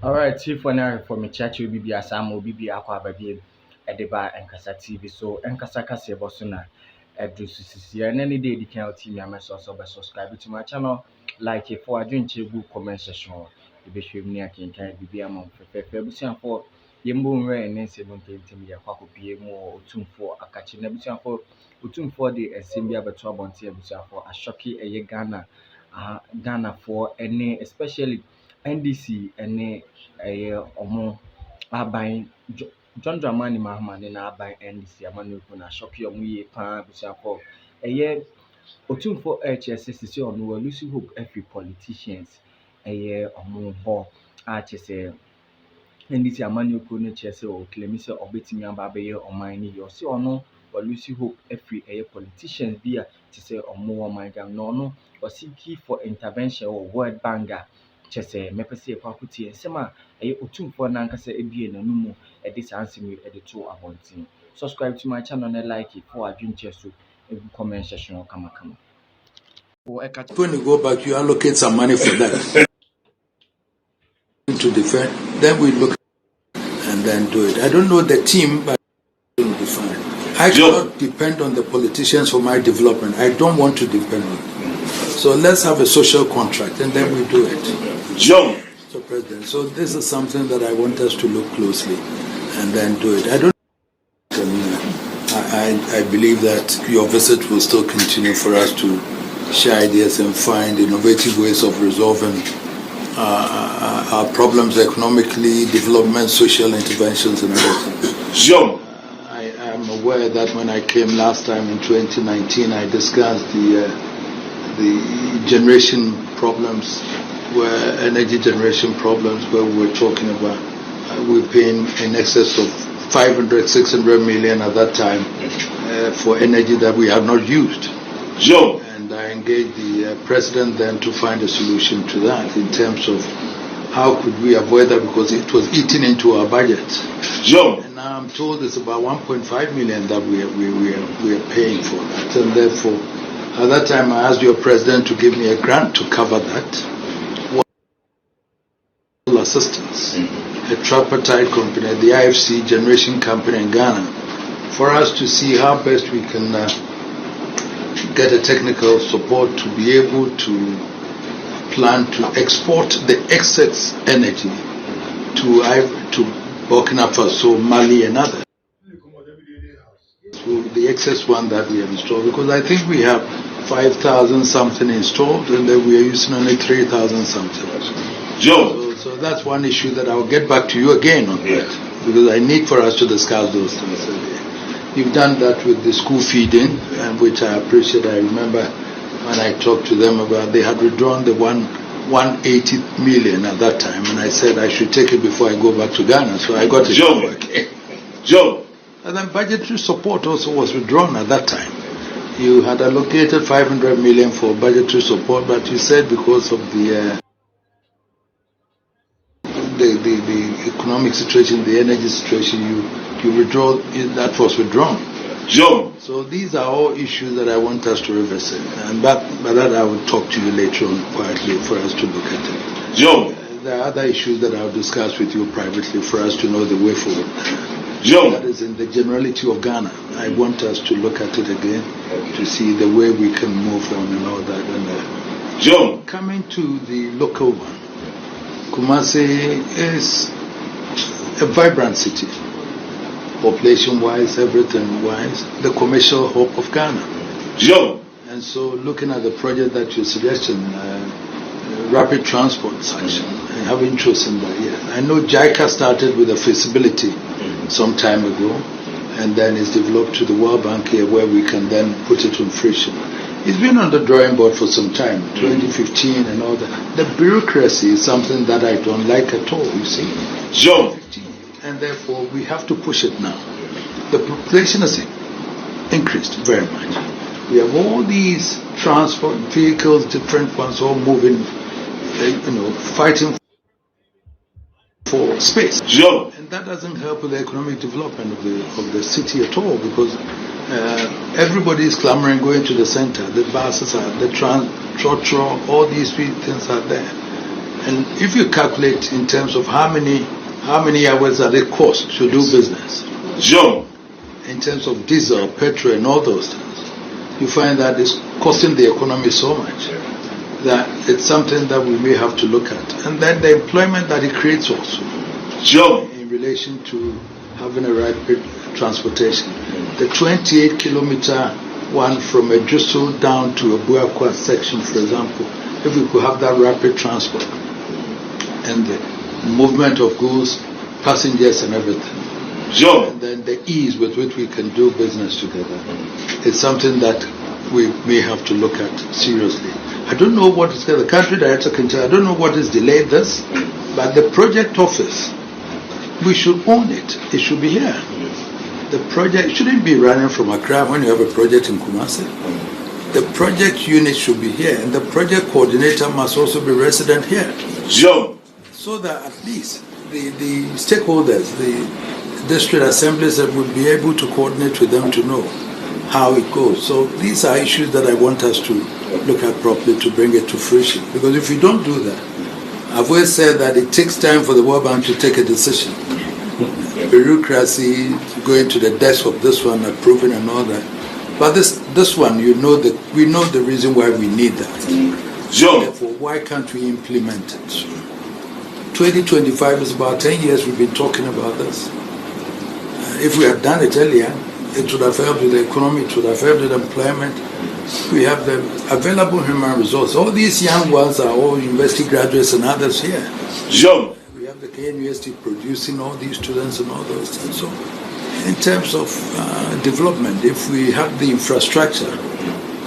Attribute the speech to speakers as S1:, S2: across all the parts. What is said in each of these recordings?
S1: Alright, chief one for me chachi bibi asamo bibi akwa babi edeba enkasa TV so enkasa kase boso na edu sisi and any day the can team ya meso so be subscribe to my channel like it for adwin chegu comment section e be hwem ni akenkan bibi amon fefe busian for yembo nwe ene se no ntentem ya kwa kopie mu otumfo akachi na busian for otumfo de esem bia beto abonte ya busian for ashoki eye Ghana for ene especially NDC ene omo aban John Dramani Mahama ne na aban NDC amanu ko na shock omo ye pa busiafo otumfo HS sisi ono wa lucy hope every politicians omo ho a chese NDC amanu ko no chese o claim say obetimi aba abaye oman ni yo se ono wa lucy hope every politicians bi a chese omo oman gam no no was seeking for intervention or World Bank kyesɛ mɛpɛ sɛ ɛkɔ nsɛm a ɛyɛ otumfoɔ nankasa ebie n'anum mu ɛde saa nsɛm yi ɛde to abɔnten. Subscribe to my channel and like it for adwenkyɛ so egu comment section kamakama.
S2: When you go back, you allocate some money for that to defend. Then we look and then do it. I don't know the team, but it will be fine. I cannot depend on the politicians for my development. I don't want to depend on them. So let's have a social contract and then we do it.
S3: Joe.
S2: So, President, so this is something that I want us to look closely and then do it. I believe that your visit will still continue for us to share ideas and find innovative ways of resolving our problems economically, development, social interventions, and everything.
S3: Joe.
S2: I am aware that when I came last time in 2019, I discussed the generation problems, energy generation problems, where we were talking about we're paying in excess of 500, 600 million at that time for energy that we have not used.
S3: Joe.
S2: And I engaged the president then to find a solution to that in terms of how could we avoid that because it was eating into our budget.
S3: Joe.
S2: And now I'm told it's about 1.5 million that we are paying for that. And therefore, at that time I asked your president to give me a grant to cover that. Assistance. A tripartite company, the IFC generation company in Ghana, for us to see how best we can get a technical support to be able to plan to export the excess energy to Burkina Faso, Mali, and others. So the excess one that we have installed, because I think we have 5,000 something installed, and then we are using only 3,000 something.
S3: Joe.
S2: So that's one issue that I'll get back to you again on that, because I need for us to discuss those things again. You've done that with the school feeding, which I appreciate. I remember when I talked to them about they had withdrawn the 180 million at that time, and I said I should take it before I go back to Ghana. So I got it.
S3: Joe. Joe.
S2: And then budgetary support also was withdrawn at that time. You had allocated 500 million for budgetary support, but you said because of the economic situation, the energy situation, you withdraw, that was withdrawn.
S3: Joe.
S2: So these are all issues that I want us to revisit, and by that I will talk to you later on quietly for us to look at it.
S3: Joe.
S2: There are other issues that I'll discuss with you privately for us to know the way forward.
S3: Joe.
S2: That is in the generality of Ghana. I want us to look at it again to see the way we can move on and all that. And
S3: Joe.
S2: coming to the local one, Kumasi is a vibrant city, population-wise, everything-wise, the commercial hub of Ghana.
S3: Joe.
S2: And so looking at the project that you're suggesting, rapid transport section, I have interest in that, yes. I know JICA started with a feasibility some time ago, and then it's developed to the World Bank here where we can then put it on fruition. It's been on the drawing board for some time, 2015 and all that. The bureaucracy is something that I don't like at all, you see.
S3: Joe.
S2: And therefore we have to push it now. The population has increased very much. We have all these transport vehicles, different ones, all moving, fighting for space.
S3: Joe.
S2: And that doesn't help with the economic development of the city at all, because everybody is clamoring going to the center. The buses are, the trotro, all these things are there. And if you calculate in terms of how many hours that it costs to do business,
S3: Jump.
S2: in terms of diesel, petrol, and all those things, you find that it's costing the economy so much that it's something that we may have to look at. And then the employment that it creates also
S3: Jump.
S2: in relation to having a rapid transportation. The 28-kilometer one from Ejuso down to Abuakwa section, for example, if we could have that rapid transport and the movement of goods, passengers and everything,
S3: Jump.
S2: and then the ease with which we can do business together, it's something that we may have to look at seriously. I don't know what is the country director can tell. I don't know what has delayed this, but the project office, we should own it. It should be here. The project shouldn't be running from Accra when you have a project in Kumasi. The project unit should be here, and the project coordinator must also be resident here.
S3: Jump.
S2: So that at least the stakeholders, the district assemblies, that will be able to coordinate with them to know how it goes. So these are issues that I want us to look at properly to bring it to fruition. Because if we don't do that, I've always said that it takes time for the World Bank to take a decision. Bureaucracy, going to the desk of this one, approving and all that. But this one, we know the reason why we need that.
S3: Jump.
S2: Therefore, why can't we implement it? 2025 is about 10 years we've been talking about this. If we had done it earlier, it would have helped with the economy, it would have helped with employment. We have the available human resources. All these young ones are all university graduates and others here.
S3: Jump.
S2: We have the KNUST producing all these students and all those things. So, in terms of development, if we have the infrastructure,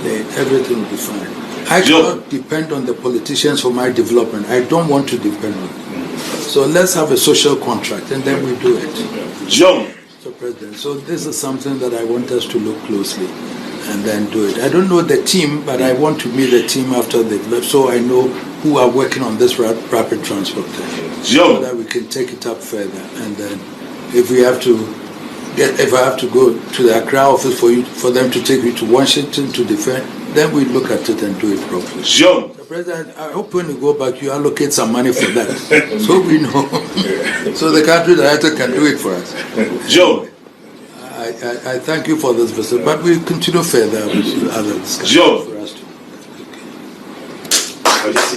S2: then everything will be fine. I cannot depend on the politicians for my development. I don't want to depend on them. So let's have a social contract and then we do it.
S3: Jump.
S2: So, President, so this is something that I want us to look closely and then do it. I don't know the team, but I want to meet the team after they've left so I know who are working on this rapid transport thing. So that we can take it up further. And then if I have to go to the Accra office for them to take me to Washington to defend, then we look at it and do it properly.
S3: Jump.
S2: So, President, I hope when you go back, you allocate some money for that, so we know, so the country director can do it for us.
S3: Jump.
S2: I thank you for this visit, but we'll continue further with other discussions
S3: Jump.
S2: for us to.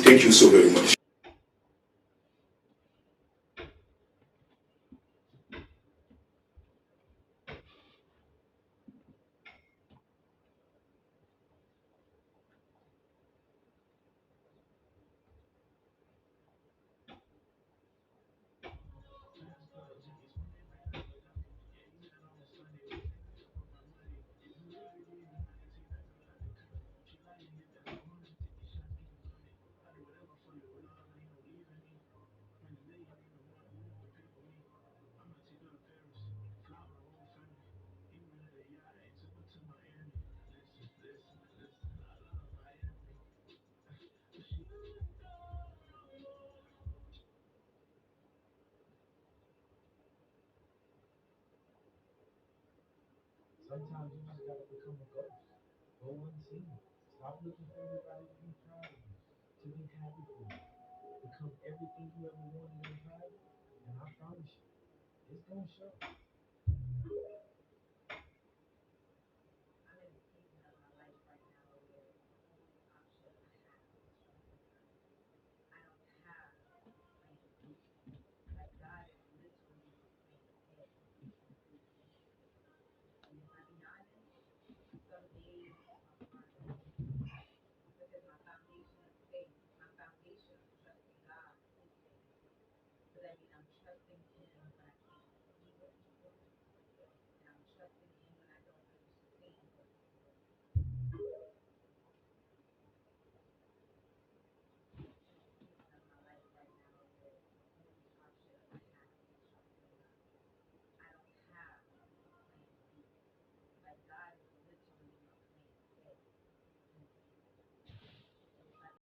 S3: Thank you so very much.
S4: Sometimes you just gotta become a ghost. Go unseen. Stop looking for everybody to be proud of you, to be happy for you. Become everything you ever wanted in private, and I promise you, it's gonna show.